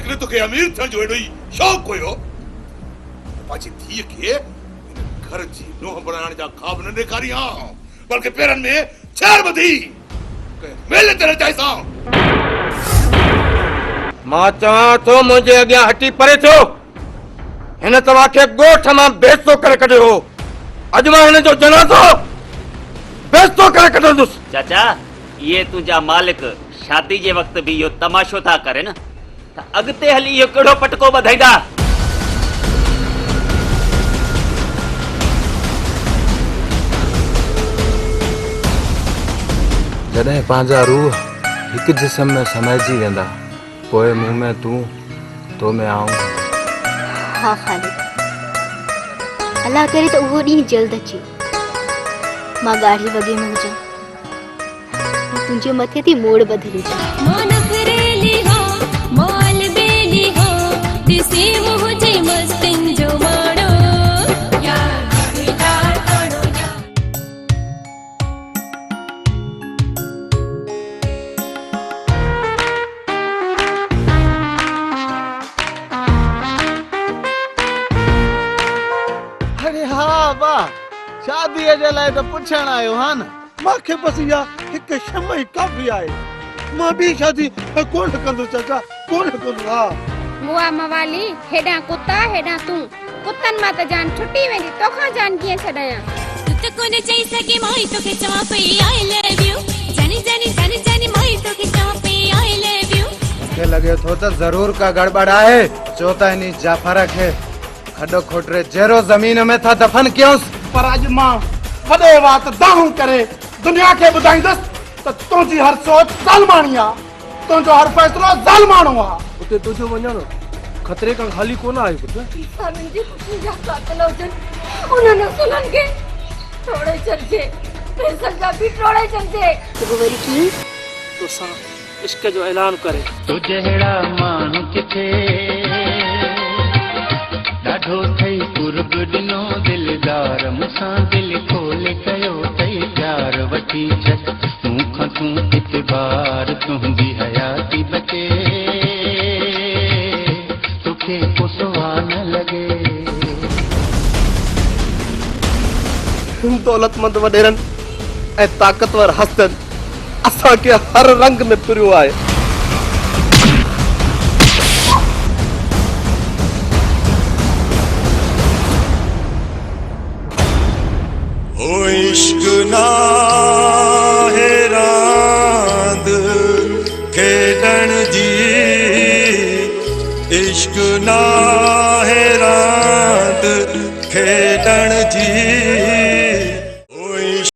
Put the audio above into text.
निकरे तो के अमीर थियण जो एडो ही शौक हुयो पाची थी के घर जी नोह बनाने जा ख्वाब न ॾेखारी हा बल्कि पेरन में छेड़ बधी मेले तेरे जैसा मां चवां थो मुंहिंजे अॻियां हटी परे थियो हिन तव्हां खे ॻोठ मां बेइज़्ज़तो करे कढियो हो अॼु मां हिन जो जनाज़ो बेइज़्ज़तो करे कढंदुसि। चाचा ये तुझा मालिक शादी जे वक्त भी यो तमाशो था करे न त अगते हली यो केड़ो पटको बधाईंदा। जॾहिं पंहिंजा रूह हिकु जिस्म में समाइजी वेंदा पोइ मुंह में तूं तो में आऊं। हाँ ख़ालिद अल्लाह करे तो उहो ॾींहुं जल्द अचे मां ॻाढ़ी वॻे में हुजां तुंहिंजे मथे थी मोड़ ॿधल अरे हाँ वाह शादी जे लाइ तो पुछण आयो हा न मांखे बस या हिक शमई काफ़ी आहे मां भी शादी कोन कंदो चाचा कोन कंदो। हा मुआ मवाली हेडा कुत्ता हेडा तू कुत्तन मा त जान छुट्टी वेंदी तोखा जान किए छडया तू त कोन चई सके मोई तोखे चवा पई आई लव यू जानी जानी जानी जानी मोई तोखे चवा पई आई लव यू के लगे थो त जरूर का गड़बड़ आहे चोता नी जाफर खे खडो खोटरे जेरो जमीन में था दफन कियोस पर आज मां वडे बात दाहू करे दुनिया के बुधाईंदस त तुझी हर सोच ज़ालमानी आ तुझो हर फैसलो ज़ालमानो आ उते तुझो वञण खतरे का खाली कोन आहे पुट सारन जी खुशी जा कातल होजन उन्हनि सुनन के थोड़े चलजे पैसा जा भी थोड़े चलजे तो वरी की तो सा इश्क जो ऐलान करे तो जहड़ा मानु किथे डाढो थई कुर्ब दिनो दिलदार मुसा दिल खोल कयो तई प्यार वठी छत मुख तू इतबार तुंदी हयाती बचे तुखे कुसवा न लगे। दौलतमंद वडेरन ए ताकतवर हस्तन असा के हर रंग में पिरियो आहे। ओ इश्क ना है रांद खेडण जी इश्क ना है रांद खेडण जी